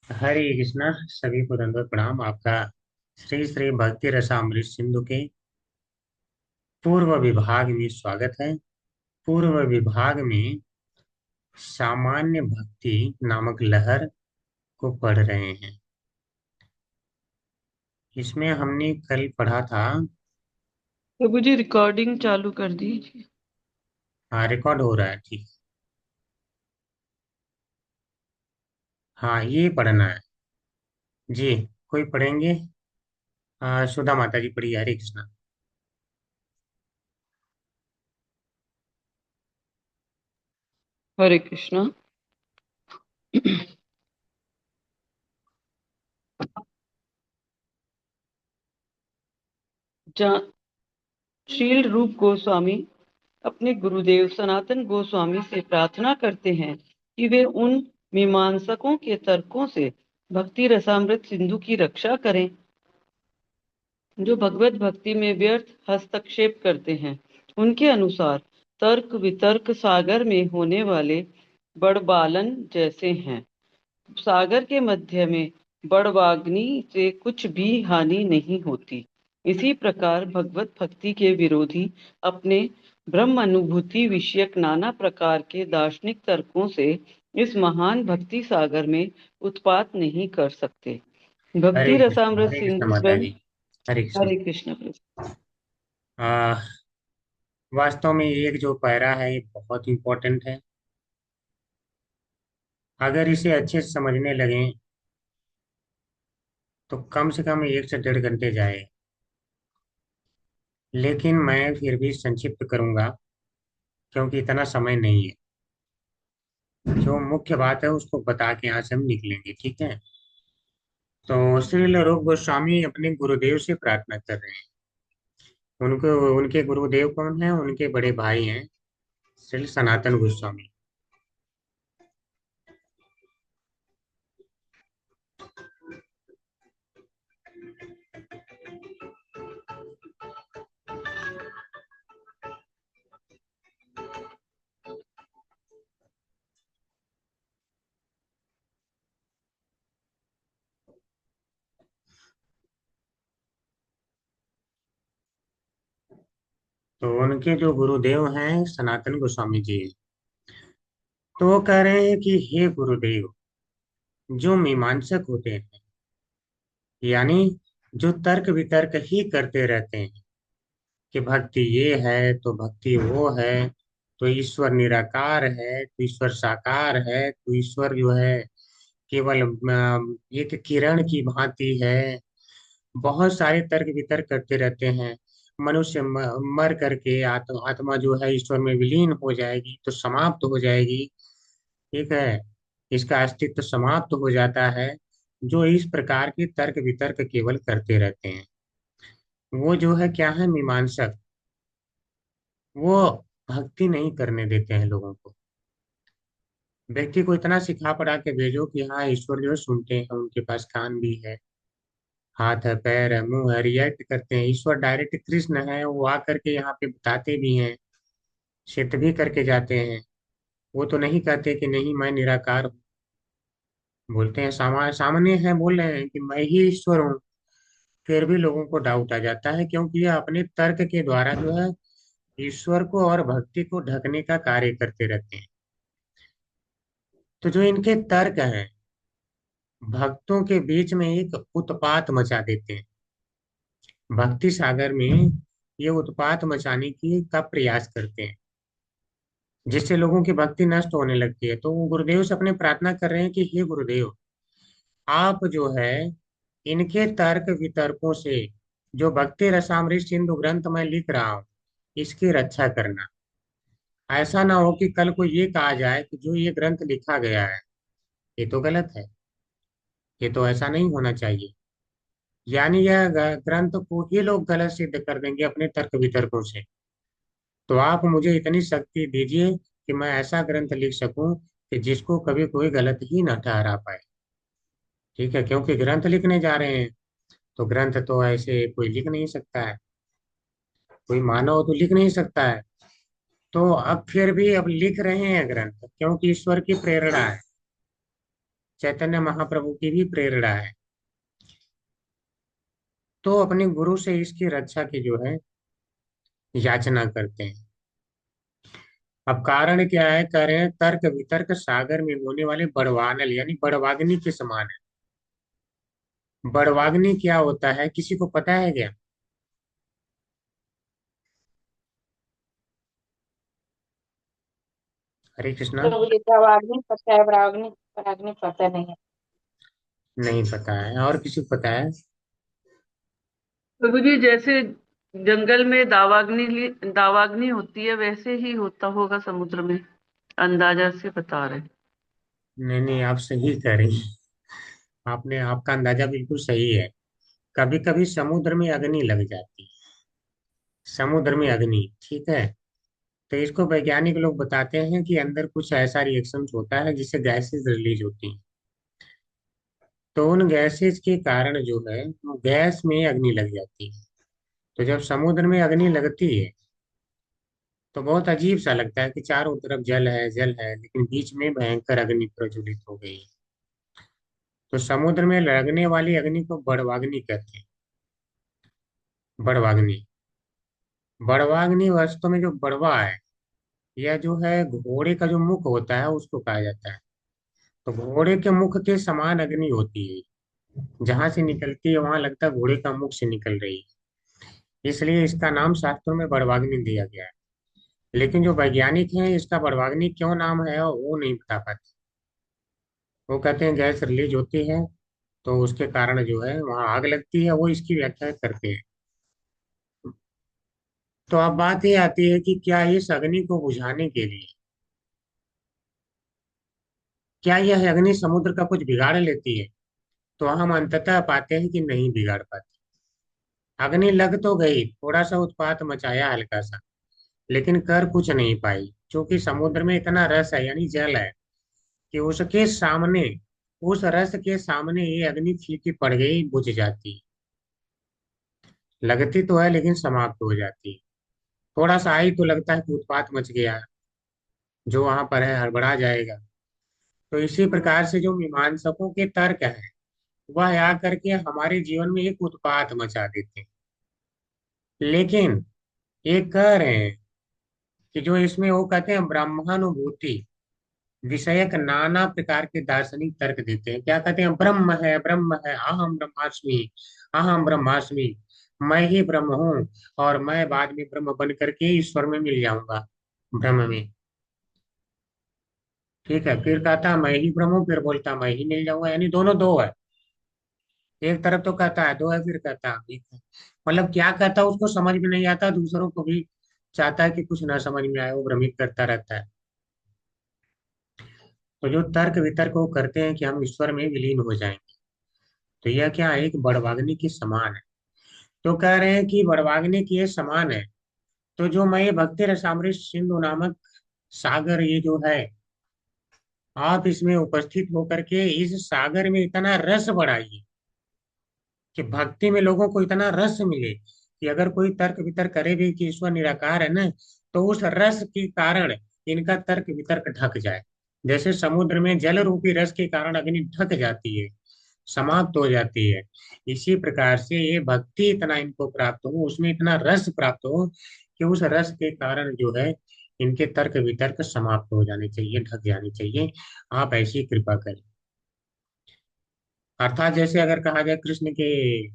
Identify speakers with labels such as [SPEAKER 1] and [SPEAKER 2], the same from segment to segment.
[SPEAKER 1] हरे कृष्णा। सभी को दंडवत प्रणाम। आपका श्री श्री भक्ति रसामृत सिंधु के पूर्व विभाग में स्वागत है। पूर्व विभाग में सामान्य भक्ति नामक लहर को पढ़ रहे हैं। इसमें हमने कल पढ़ा था।
[SPEAKER 2] तो मुझे रिकॉर्डिंग चालू कर दीजिए।
[SPEAKER 1] हाँ, रिकॉर्ड हो रहा है, ठीक। हाँ, ये पढ़ना है जी। कोई पढ़ेंगे? सुधा माता जी पढ़िए। हरे कृष्णा।
[SPEAKER 2] हरे कृष्णा। जहाँ शील रूप गोस्वामी अपने गुरुदेव सनातन गोस्वामी से प्रार्थना करते हैं कि वे उन मीमांसकों के तर्कों से भक्ति रसामृत सिंधु की रक्षा करें जो भगवत भक्ति में व्यर्थ हस्तक्षेप करते हैं। उनके अनुसार तर्क वितर्क सागर में होने वाले बड़बालन जैसे हैं। सागर के मध्य में बड़वाग्नि से कुछ भी हानि नहीं होती। इसी प्रकार भगवत भक्ति के विरोधी अपने ब्रह्म अनुभूति विषयक नाना प्रकार के दार्शनिक तर्कों से इस महान भक्ति सागर में उत्पात नहीं कर सकते। भक्ति रसामृत
[SPEAKER 1] हरे कृष्ण
[SPEAKER 2] सिंधु
[SPEAKER 1] माता
[SPEAKER 2] ग्रंथ।
[SPEAKER 1] जी। हरे कृष्ण।
[SPEAKER 2] हरे कृष्ण प्रभु।
[SPEAKER 1] आ, वास्तव में एक जो पैरा है ये बहुत इंपॉर्टेंट है। अगर इसे अच्छे से समझने लगे तो कम से कम 1 से 1.5 घंटे जाए। लेकिन मैं फिर भी संक्षिप्त करूंगा क्योंकि इतना समय नहीं है। जो मुख्य बात है उसको बता के यहाँ से हम निकलेंगे, ठीक है। तो श्रील रूप गोस्वामी अपने गुरुदेव से प्रार्थना कर रहे हैं। उनको उनके गुरुदेव कौन है? उनके बड़े भाई हैं श्री सनातन गोस्वामी। तो उनके जो गुरुदेव हैं सनातन गोस्वामी जी हैं। तो वो कह रहे हैं कि हे गुरुदेव, जो मीमांसक होते हैं, यानी जो तर्क वितर्क ही करते रहते हैं कि भक्ति ये है तो भक्ति वो है, तो ईश्वर निराकार है तो ईश्वर साकार है, तो ईश्वर जो है केवल एक किरण की भांति है। बहुत सारे तर्क वितर्क करते रहते हैं। मनुष्य मर करके आत्मा जो है ईश्वर में विलीन हो जाएगी तो समाप्त हो जाएगी, ठीक है। इसका अस्तित्व समाप्त हो जाता है। जो इस प्रकार के तर्क वितर्क केवल करते रहते हैं वो जो है क्या है? मीमांसक। वो भक्ति नहीं करने देते हैं लोगों को। व्यक्ति को इतना सिखा पढ़ा के भेजो कि हाँ ईश्वर जो है सुनते हैं, उनके पास कान भी है, हाथ है, पैर है, मुंह है, रिएक्ट करते हैं। ईश्वर डायरेक्ट कृष्ण है, वो आकर के यहाँ पे बताते भी हैं, सिद्ध भी करके जाते हैं। वो तो नहीं कहते कि नहीं मैं निराकार हूँ। बोलते हैं सामान्य है, बोल रहे हैं कि मैं ही ईश्वर हूँ। फिर भी लोगों को डाउट आ जाता है क्योंकि ये अपने तर्क के द्वारा जो है ईश्वर को और भक्ति को ढकने का कार्य करते रहते हैं। तो जो इनके तर्क हैं भक्तों के बीच में एक उत्पात मचा देते हैं। भक्ति सागर में ये उत्पात मचाने की का प्रयास करते हैं, जिससे लोगों की भक्ति नष्ट होने लगती है। तो वो गुरुदेव से अपने प्रार्थना कर रहे हैं कि हे गुरुदेव, आप जो है इनके तर्क वितर्कों से जो भक्ति रसामृत सिंधु ग्रंथ मैं लिख रहा हूँ इसकी रक्षा करना। ऐसा ना हो कि कल को ये कहा जाए कि जो ये ग्रंथ लिखा गया है ये तो गलत है। ये तो ऐसा नहीं होना चाहिए। यानी यह ग्रंथ को ये लोग गलत सिद्ध कर देंगे अपने तर्क वितर्कों से। तो आप मुझे इतनी शक्ति दीजिए कि मैं ऐसा ग्रंथ लिख सकूं कि जिसको कभी कोई गलत ही ना ठहरा पाए, ठीक है। क्योंकि ग्रंथ लिखने जा रहे हैं तो ग्रंथ तो ऐसे कोई लिख नहीं सकता है, कोई मानव तो लिख नहीं सकता है। तो अब फिर भी अब लिख रहे हैं ग्रंथ क्योंकि ईश्वर की प्रेरणा है। चैतन्य महाप्रभु की भी प्रेरणा है। तो अपने गुरु से इसकी रक्षा की जो है याचना करते हैं। अब कारण क्या है, कह रहे हैं तर्क वितर्क सागर में होने वाले बड़वानल यानी बड़वाग्नि के समान है। बड़वाग्नि क्या होता है, किसी को पता है क्या? हरे कृष्णा।
[SPEAKER 3] तो ये दवाग्नि पता है, वराग्नि पराग्नि पता नहीं है।
[SPEAKER 1] नहीं पता है, और किसी को पता है?
[SPEAKER 2] प्रभु जी, जैसे जंगल में दावाग्नि होती है, वैसे ही होता होगा समुद्र में, अंदाजा से बता रहे।
[SPEAKER 1] नहीं नहीं, आप सही कह रही हैं। आपने, आपका अंदाजा बिल्कुल सही है। कभी कभी समुद्र में अग्नि लग जाती है। समुद्र में अग्नि, ठीक है। तो इसको वैज्ञानिक लोग बताते हैं कि अंदर कुछ ऐसा रिएक्शन होता है जिससे गैसेज रिलीज होती हैं। तो उन गैसेज के कारण जो है वो गैस में अग्नि लग जाती है। तो जब समुद्र में अग्नि लगती है तो बहुत अजीब सा लगता है कि चारों तरफ जल है लेकिन बीच में भयंकर अग्नि प्रज्वलित हो गई है। तो समुद्र में लगने वाली अग्नि को बड़वाग्नि कहते हैं। बड़वाग्नि। बड़वाग्नि वास्तव में जो बड़वा है, यह जो है घोड़े का जो मुख होता है उसको कहा जाता है। तो घोड़े के मुख के समान अग्नि होती है। जहां से निकलती है वहां लगता है घोड़े का मुख से निकल रही है। इसलिए इसका नाम शास्त्रों में बड़वाग्नि दिया गया है। लेकिन जो वैज्ञानिक हैं इसका बड़वाग्नि क्यों नाम है वो नहीं बता पाते। वो कहते हैं गैस रिलीज होती है तो उसके कारण जो है वहां आग लगती है, वो इसकी व्याख्या करते हैं। तो अब बात ये आती है कि क्या इस अग्नि को बुझाने के लिए, क्या यह अग्नि समुद्र का कुछ बिगाड़ लेती है? तो हम अंततः पाते हैं कि नहीं बिगाड़ पाती। अग्नि लग तो गई, थोड़ा सा उत्पात मचाया हल्का सा, लेकिन कर कुछ नहीं पाई, क्योंकि समुद्र में इतना रस है यानी जल है कि उसके सामने, उस रस के सामने ये अग्नि फीकी पड़ गई, बुझ जाती है। लगती तो है लेकिन समाप्त हो जाती है। थोड़ा सा आई तो लगता है कि उत्पात मच गया, जो वहां पर है हड़बड़ा जाएगा। तो इसी प्रकार से जो मीमांसकों के तर्क है वह आकर के हमारे जीवन में एक उत्पात मचा देते हैं। लेकिन ये कह रहे हैं कि जो इसमें वो कहते हैं ब्रह्मानुभूति विषयक नाना प्रकार के दार्शनिक तर्क देते हैं। क्या कहते हैं, ब्रह्म है, अहम ब्रह्मास्मि, अहम ब्रह्मास्मि, मैं ही ब्रह्म हूँ और मैं बाद में ब्रह्म बन करके ईश्वर में मिल जाऊंगा, ब्रह्म में। ठीक है, फिर कहता मैं ही ब्रह्म हूँ, फिर बोलता मैं ही मिल जाऊंगा, यानी दोनों दो है। एक तरफ तो कहता है दो है, फिर कहता है एक है। मतलब क्या कहता है उसको समझ में नहीं आता, दूसरों को भी चाहता है कि कुछ ना समझ में आए, वो भ्रमित करता रहता है। तो जो तर्क वितर्क वो करते हैं कि हम ईश्वर में विलीन हो जाएंगे, तो यह क्या है, एक बड़वाग्नि के समान है। तो कह रहे हैं कि बड़वाग्नि के समान है। तो जो मैं ये भक्ति रसामृत सिंधु नामक सागर ये जो है, आप इसमें उपस्थित होकर के इस सागर में इतना रस बढ़ाइए कि भक्ति में लोगों को इतना रस मिले कि अगर कोई तर्क वितर्क करे भी कि ईश्वर निराकार है ना, तो उस रस के कारण इनका तर्क वितर्क ढक जाए। जैसे समुद्र में जल रूपी रस के कारण अग्नि ढक जाती है, समाप्त हो जाती है। इसी प्रकार से ये भक्ति इतना इनको प्राप्त हो, उसमें इतना रस प्राप्त हो कि उस रस के कारण जो है इनके तर्क वितर्क समाप्त हो जाने चाहिए, ढक जाने चाहिए। आप ऐसी कृपा करें। अर्थात जैसे अगर कहा जाए कृष्ण के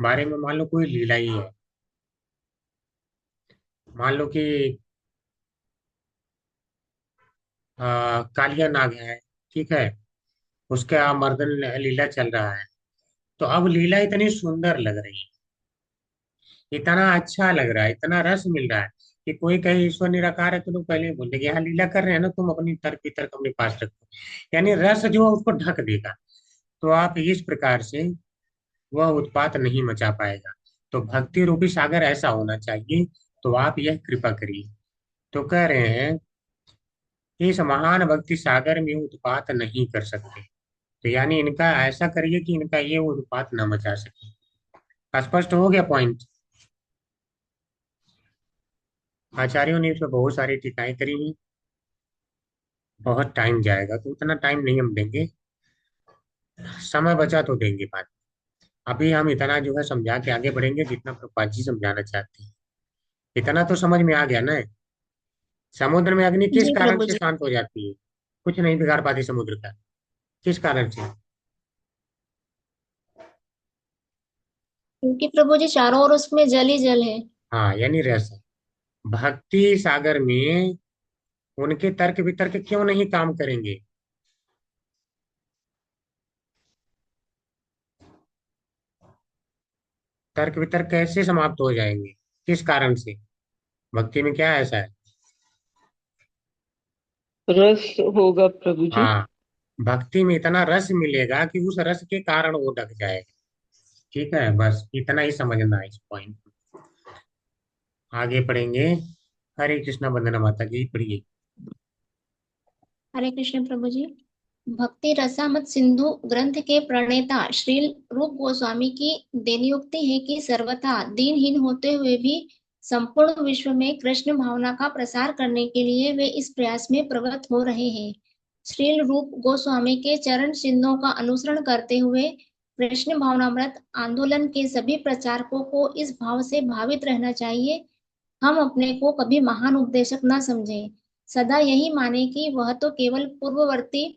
[SPEAKER 1] बारे में, मान लो कोई लीला ही है। मान लो कि कालिया नाग है, ठीक है, उसका मर्दन लीला चल रहा है। तो अब लीला इतनी सुंदर लग रही है, इतना अच्छा लग रहा है, इतना रस मिल रहा है कि कोई कहे ईश्वर निराकार है तो लोग पहले ही बोल देंगे यहाँ लीला कर रहे हैं ना, तुम अपनी तर्क वितर्क अपने पास रखो। यानी रस जो है उसको ढक देगा। तो आप इस प्रकार से वह उत्पात नहीं मचा पाएगा। तो भक्ति रूपी सागर ऐसा होना चाहिए। तो आप यह कृपा करिए। तो कह रहे हैं कि इस महान भक्ति सागर में उत्पात नहीं कर सकते। तो यानी इनका ऐसा करिए कि इनका ये उत्पात न मचा सके। स्पष्ट हो गया पॉइंट? आचार्यों ने इस पर बहुत सारी टीकाएं करी हैं। बहुत टाइम जाएगा तो उतना टाइम नहीं हम देंगे। समय बचा तो देंगे बात। अभी हम इतना जो है समझा के आगे बढ़ेंगे जितना प्रभुपाद जी समझाना चाहते हैं। इतना तो समझ में आ गया ना। समुद्र में अग्नि किस
[SPEAKER 4] जी
[SPEAKER 1] कारण
[SPEAKER 4] प्रभु
[SPEAKER 1] से
[SPEAKER 4] जी।
[SPEAKER 1] शांत हो जाती है? कुछ नहीं बिगाड़ पाती समुद्र का। किस कारण से?
[SPEAKER 4] क्योंकि प्रभु जी चारों ओर उसमें जल ही जल है।
[SPEAKER 1] हाँ, यानी रस। भक्ति सागर में उनके तर्क वितर्क क्यों नहीं काम करेंगे? तर्क वितर्क कैसे समाप्त हो जाएंगे? किस कारण से? भक्ति में क्या ऐसा है?
[SPEAKER 2] रस होगा प्रभु जी।
[SPEAKER 1] हाँ, भक्ति में इतना रस मिलेगा कि उस रस के कारण वो ढक जाएगा। ठीक है, बस इतना ही समझना है इस पॉइंट। आगे पढ़ेंगे। हरे कृष्णा, वंदना माता की पढ़िए।
[SPEAKER 4] हरे कृष्ण प्रभु जी। भक्ति रसामृत सिंधु ग्रंथ के प्रणेता श्रील रूप गोस्वामी की देनियुक्ति है कि सर्वथा दीनहीन होते हुए भी संपूर्ण विश्व में कृष्ण भावना का प्रसार करने के लिए वे इस प्रयास में प्रवृत्त हो रहे हैं। श्रील रूप गोस्वामी के चरण चिन्हों का अनुसरण करते हुए कृष्ण भावनामृत आंदोलन के सभी प्रचारकों को इस भाव से भावित रहना चाहिए। हम अपने को कभी महान उपदेशक न समझें, सदा यही माने कि वह तो केवल पूर्ववर्ती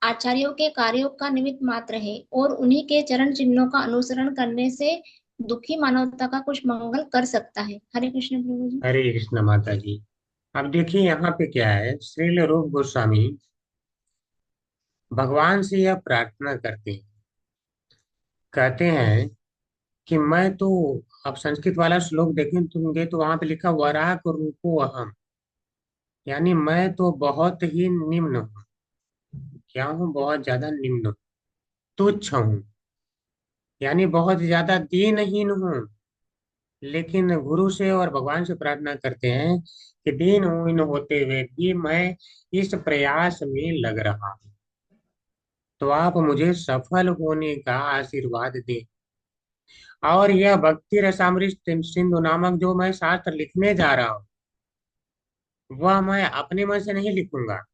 [SPEAKER 4] आचार्यों के कार्यों का निमित्त मात्र है और उन्हीं के चरण चिन्हों का अनुसरण करने से दुखी मानवता का कुछ मंगल कर सकता है। हरे कृष्ण प्रभु जी।
[SPEAKER 1] हरे कृष्ण माता जी। अब देखिए यहाँ पे क्या है, श्रील रूप गोस्वामी भगवान से यह प्रार्थना करते हैं। कहते हैं कि मैं तो, अब संस्कृत वाला श्लोक देखेंगे तो वहां पे लिखा वराक रूपो अहम। यानी मैं तो बहुत ही निम्न हूँ। क्या हूँ? बहुत ज्यादा निम्न हूँ, तुच्छ हूँ। यानी बहुत ज्यादा दीनहीन हूँ। लेकिन गुरु से और भगवान से प्रार्थना करते हैं कि दीनहीन होते हुए भी मैं इस प्रयास में लग रहा हूँ। तो आप मुझे सफल होने का आशीर्वाद दें। और यह भक्ति रसामृत सिंधु नामक जो मैं शास्त्र लिखने जा रहा हूँ, वह मैं अपने मन से नहीं लिखूंगा।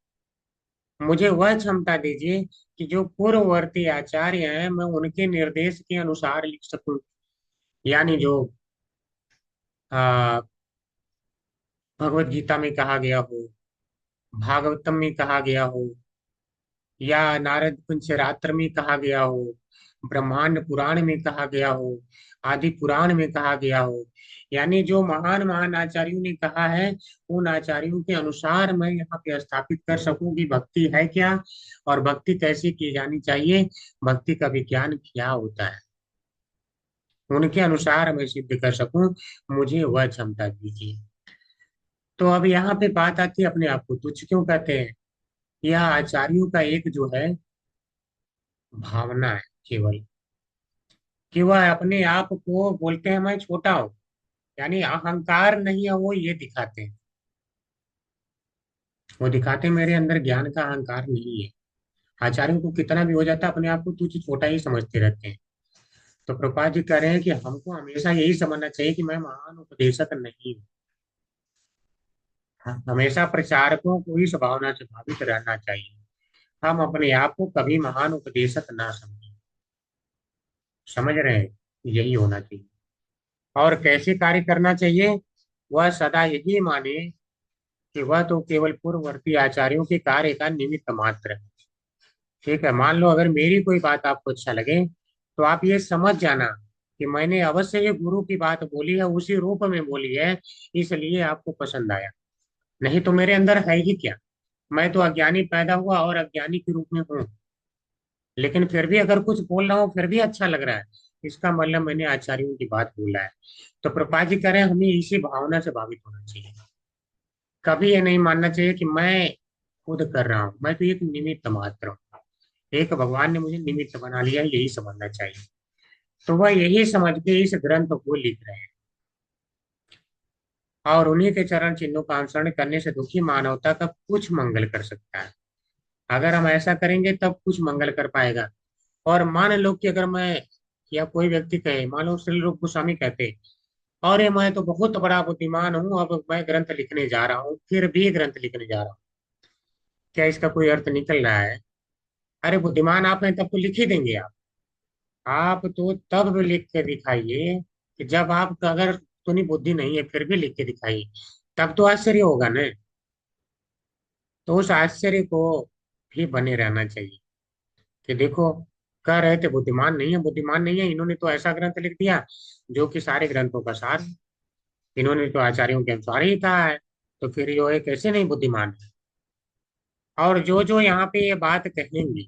[SPEAKER 1] मुझे वह क्षमता दीजिए कि जो पूर्ववर्ती आचार्य हैं मैं उनके निर्देश के अनुसार लिख सकूं। यानी जो आ, भगवत गीता में कहा गया हो, भागवतम में कहा गया हो, या नारद पंचरात्र में कहा गया हो, ब्रह्मांड पुराण में कहा गया हो, आदि पुराण में कहा गया हो। यानी जो महान महान आचार्यों ने कहा है, उन आचार्यों के अनुसार मैं यहाँ पे स्थापित कर सकूं कि भक्ति है क्या और भक्ति कैसे की जानी चाहिए, भक्ति का विज्ञान क्या होता है। उनके अनुसार मैं सिद्ध कर सकूं, मुझे वह क्षमता दीजिए। तो अब यहाँ पे बात आती है, अपने आप को तुच्छ क्यों कहते हैं? यह आचार्यों का एक जो है भावना है केवल, कि वह अपने आप को बोलते हैं मैं छोटा हूँ। यानी अहंकार नहीं है, वो ये दिखाते हैं। वो दिखाते हैं मेरे अंदर ज्ञान का अहंकार नहीं है। आचार्यों को कितना भी हो जाता है, अपने आप को तुच्छ छोटा ही समझते रहते हैं। तो प्रभुपाद जी कह रहे हैं कि हमको हमेशा यही समझना चाहिए कि मैं महान उपदेशक नहीं हूँ। हमेशा प्रचारकों को इस भावना से भावित रहना चाहिए। हम अपने आप को कभी महान उपदेशक ना समझें। समझ रहे हैं? यही होना चाहिए। और कैसे कार्य करना चाहिए? वह सदा यही माने कि वह तो केवल पूर्ववर्ती आचार्यों के कार्य का निमित्त मात्र है। ठीक है, मान लो अगर मेरी कोई बात आपको अच्छा लगे, तो आप ये समझ जाना कि मैंने अवश्य ये गुरु की बात बोली है, उसी रूप में बोली है, इसलिए आपको पसंद आया। नहीं तो मेरे अंदर है ही क्या? मैं तो अज्ञानी पैदा हुआ और अज्ञानी के रूप में हूँ। लेकिन फिर भी अगर कुछ बोल रहा हूँ फिर भी अच्छा लग रहा है, इसका मतलब मैंने आचार्यों की बात बोला है। तो प्रभुपाद जी कह रहे हैं हमें इसी भावना से भावित होना चाहिए। कभी ये नहीं मानना चाहिए कि मैं खुद कर रहा हूँ, मैं तो एक निमित्त मात्र हूँ। एक भगवान ने मुझे निमित्त बना लिया, यही समझना चाहिए। तो वह यही समझ के इस ग्रंथ को लिख रहे हैं। और उन्हीं के चरण चिन्हों का अनुसरण करने से दुखी मानवता का कुछ मंगल कर सकता है। अगर हम ऐसा करेंगे तब कुछ मंगल कर पाएगा। और मान लो कि अगर मैं, या कोई व्यक्ति कहे, मान लो श्री रूप गोस्वामी कहते, और ये मैं तो बहुत बड़ा बुद्धिमान हूँ, अब मैं ग्रंथ लिखने जा रहा हूँ, फिर भी ग्रंथ लिखने जा रहा हूँ, क्या इसका कोई अर्थ निकल रहा है? अरे बुद्धिमान आप हैं तब तो लिख ही देंगे आप तो तब लिख के दिखाइए कि जब आप अगर उतनी बुद्धि नहीं है फिर भी लिख के दिखाइए, तब तो आश्चर्य होगा ना। तो उस आश्चर्य को भी बने रहना चाहिए कि देखो, कह रहे थे बुद्धिमान नहीं है, बुद्धिमान नहीं है, इन्होंने तो ऐसा ग्रंथ लिख दिया जो कि सारे ग्रंथों का सार है। इन्होंने तो आचार्यों के अनुसार ही कहा है, तो फिर ये कैसे नहीं बुद्धिमान है। और जो जो यहाँ पे ये बात कहेंगे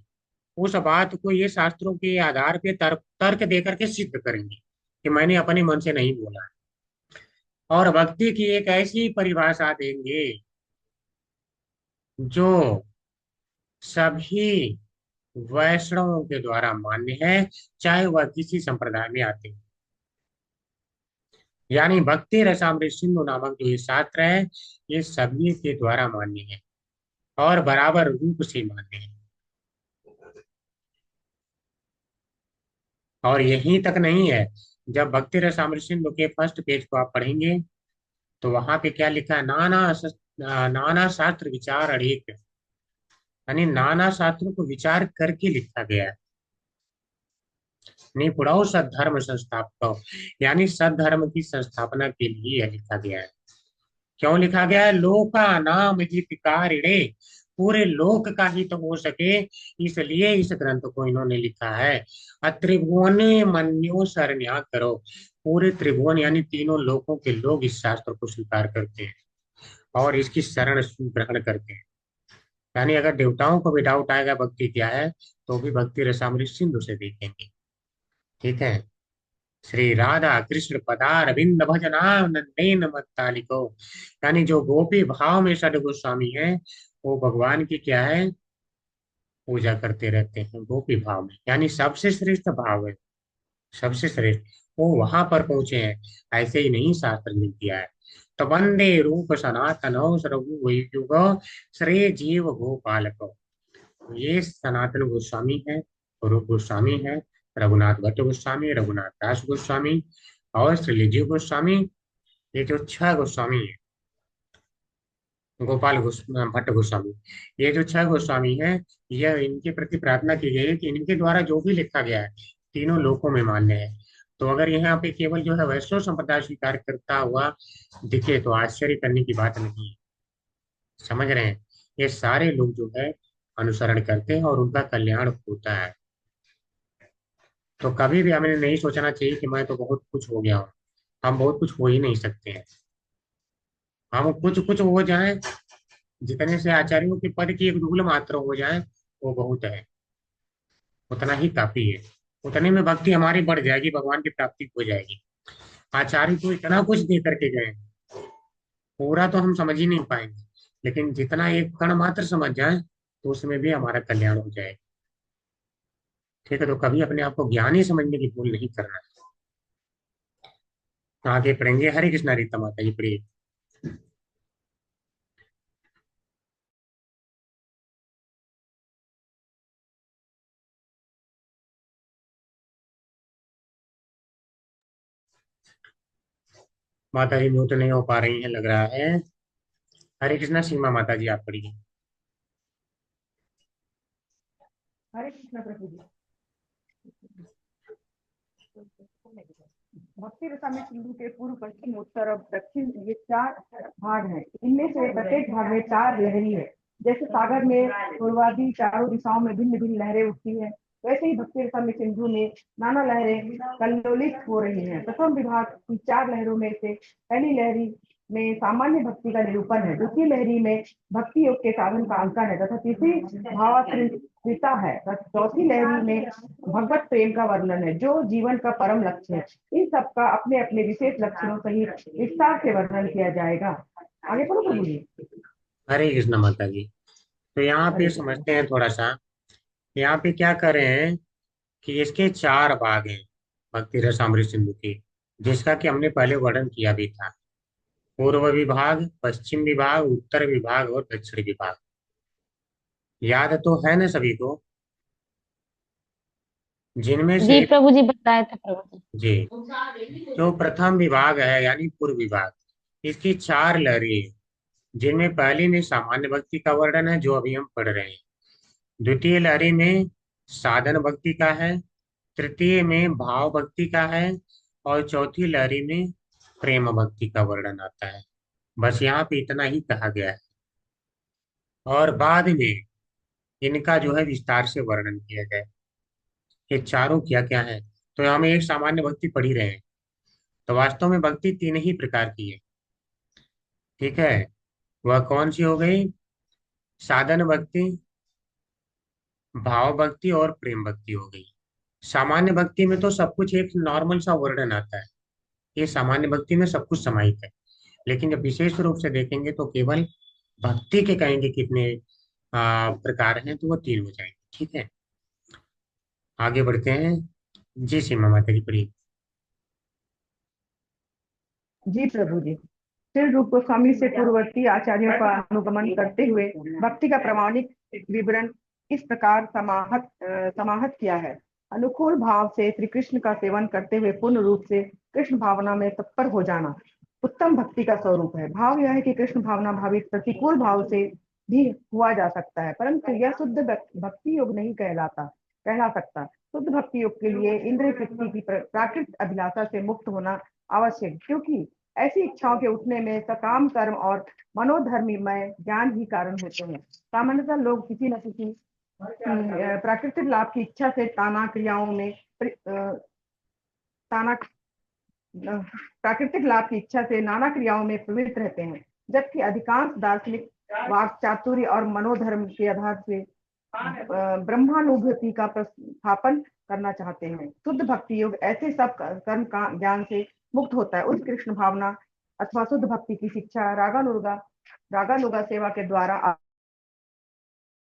[SPEAKER 1] उस बात को ये शास्त्रों के आधार पे तर्क तर्क दे करके सिद्ध करेंगे कि मैंने अपने मन से नहीं बोला है। और भक्ति की एक ऐसी परिभाषा देंगे जो सभी वैष्णवों के द्वारा मान्य है, चाहे वह किसी संप्रदाय में आते हैं। यानी भक्ति रसामृत सिंधु नामक जो ये शास्त्र है, ये सभी के द्वारा मान्य है और बराबर रूप से मान्य है। और यहीं तक नहीं है, जब भक्ति रसामृत सिंधु के फर्स्ट पेज को आप पढ़ेंगे तो वहां पे क्या लिखा है, नाना शास्त्र विचार अड़ेक, यानी नाना शास्त्रों को विचार करके लिखा गया है। निपुणो सद्धर्म संस्थापक, यानी सद्धर्म की संस्थापना के लिए यह लिखा गया है। क्यों लिखा गया है, लोका नाम हितकारिणे, पूरे लोक का हित हो सके, इसलिए इस ग्रंथ को इन्होंने लिखा है। अत्रिभुवन मन्यो शरण्या करो, पूरे त्रिभुवन यानी तीनों लोकों के लोग इस शास्त्र को स्वीकार करते हैं और इसकी शरण ग्रहण करते हैं। यानी अगर देवताओं को भी डाउट आएगा भक्ति क्या है, तो भी भक्ति रसामृत सिंधु से देखेंगे। ठीक है। श्री राधा कृष्ण पदार बिंद भजना नंदेन मत्तालिको, यानी जो गोपी भाव में सद गोस्वामी है, वो भगवान की क्या है, पूजा करते रहते हैं गोपी भाव में, यानी सबसे श्रेष्ठ भाव है, सबसे श्रेष्ठ वो वहां पर पहुंचे हैं। ऐसे ही नहीं शास्त्र लिख दिया है। तो वंदे रूप सनातन युग श्रेय जीव गोपालको, ये सनातन गोस्वामी है, रूप गोस्वामी है, रघुनाथ भट्ट गोस्वामी, रघुनाथ दास गोस्वामी और श्रीजीव गोस्वामी, ये जो छह गोस्वामी है, भट्ट गोस्वामी, ये जो छह गोस्वामी हैं, यह इनके प्रति प्रार्थना की गई है कि इनके द्वारा जो भी लिखा गया है तीनों लोकों में मान्य है। तो अगर यहाँ पे केवल जो है वैष्णव संप्रदाय स्वीकार करता हुआ दिखे तो आश्चर्य करने की बात नहीं है। समझ रहे हैं, ये सारे लोग जो है अनुसरण करते हैं और उनका कल्याण होता है। तो कभी भी हमें नहीं सोचना चाहिए कि मैं तो बहुत कुछ हो गया हूँ। हम बहुत कुछ हो ही नहीं सकते हैं। हम कुछ कुछ हो जाएं, जितने से आचार्यों के पद की एक धूल मात्र हो जाए वो बहुत है, उतना ही काफी है। उतने में भक्ति हमारी बढ़ जाएगी, भगवान की प्राप्ति हो जाएगी। आचार्य तो इतना कुछ दे करके गए हैं, पूरा तो हम समझ ही नहीं पाएंगे, लेकिन जितना एक कण मात्र समझ जाए तो उसमें भी हमारा कल्याण हो जाएगा। ठीक है, तो कभी अपने आप को ज्ञानी समझने की भूल नहीं करना है। आगे पढ़ेंगे। हरे कृष्णा रीता माता जी, प्रिय। माता जी म्यूट नहीं हो पा रही है लग रहा है। हरे कृष्णा सीमा माता जी, आप पढ़िए।
[SPEAKER 5] हरे कृष्ण प्रभु जी। भक्ति रसामृत सिंधु के पूर्व पश्चिम उत्तर और दक्षिण ये चार भाग हैं। इनमें से प्रत्येक भाग में चार लहरी है। जैसे सागर में पूर्वादि चारों दिशाओं में भिन्न भिन्न लहरें उठती है, वैसे ही भक्ति रसामृत सिंधु में नाना लहरें कल्लोलित हो रही हैं। प्रथम विभाग की चार लहरों में से पहली लहरी में सामान्य भक्ति का निरूपण है, दूसरी लहरी में भक्ति योग के साधन का अंकन है तथा तीसरी भावाश्रिता है, चौथी लहरी में भगवत प्रेम का वर्णन है जो जीवन का परम लक्ष्य है। इन सब का अपने अपने विशेष लक्षणों सहित विस्तार से वर्णन किया जाएगा। आगे पढ़ो प्रभु जी।
[SPEAKER 1] हरे कृष्णा माता जी। तो यहाँ पे
[SPEAKER 5] हरे कृष्ण।
[SPEAKER 1] समझते हैं थोड़ा सा। यहाँ पे क्या कर रहे हैं कि इसके चार भाग हैं भक्ति रसामृत सिंधु के, जिसका कि हमने पहले वर्णन किया भी था। पूर्व विभाग, पश्चिम विभाग, उत्तर विभाग और दक्षिण विभाग। याद तो है ना सभी को, जिनमें
[SPEAKER 3] जी
[SPEAKER 1] से
[SPEAKER 3] प्रभु जी, बताए थे प्रभु
[SPEAKER 1] जी, जो प्रथम विभाग है यानी पूर्व विभाग, इसकी चार लहरें हैं, जिनमें पहली में सामान्य भक्ति का वर्णन है जो अभी हम पढ़ रहे हैं। द्वितीय लहरी में साधन भक्ति का है, तृतीय में भाव भक्ति का है, और चौथी लहरी में प्रेम भक्ति का वर्णन आता है। बस यहाँ पे इतना ही कहा गया है, और बाद में इनका जो है विस्तार से वर्णन किया गया है। ये चारों क्या क्या है। तो हम एक सामान्य भक्ति पढ़ ही रहे हैं। तो वास्तव में भक्ति तीन ही प्रकार की है। ठीक है, वह कौन सी हो गई? साधन भक्ति, भाव भक्ति और प्रेम भक्ति हो गई। सामान्य भक्ति में तो सब कुछ एक नॉर्मल सा वर्णन आता है, ये सामान्य भक्ति में सब कुछ समाहित है। लेकिन जब विशेष रूप से देखेंगे तो केवल भक्ति के कहेंगे कितने प्रकार हैं, तो वो तीन हो जाएंगे। ठीक है, आगे बढ़ते हैं। जी सीमा माता जी पढ़िए।
[SPEAKER 5] जी प्रभु जी। श्री रूप गोस्वामी से पूर्ववर्ती आचार्यों का अनुगमन करते हुए भक्ति का प्रामाणिक विवरण इस प्रकार समाहत किया है। अनुकूल भाव से श्री कृष्ण का सेवन करते हुए पूर्ण रूप से कृष्ण भावना में तत्पर हो जाना उत्तम भक्ति का स्वरूप है। भाव यह है कि कृष्ण भावना भावित प्रतिकूल भाव से भी हुआ जा सकता है, परंतु यह शुद्ध भक्ति योग नहीं कहला सकता। शुद्ध भक्ति योग के लिए इंद्रिय तृप्ति की प्राकृतिक अभिलाषा से मुक्त होना आवश्यक, क्योंकि ऐसी इच्छाओं के उठने में सकाम कर्म और मनोधर्मीमय ज्ञान ही कारण होते हैं। सामान्यतः लोग किसी न किसी प्राकृतिक लाभ की इच्छा से प्राकृतिक लाभ की इच्छा से नाना क्रियाओं में प्रवृत्त रहते हैं, जबकि अधिकांश दार्शनिक वाक चातुर्य और मनोधर्म के आधार से ब्रह्मानुभूति का स्थापन करना चाहते हैं। शुद्ध भक्ति योग ऐसे सब कर्म का ज्ञान से मुक्त होता है। उस कृष्ण भावना अथवा शुद्ध भक्ति की शिक्षा रागानुगा सेवा के द्वारा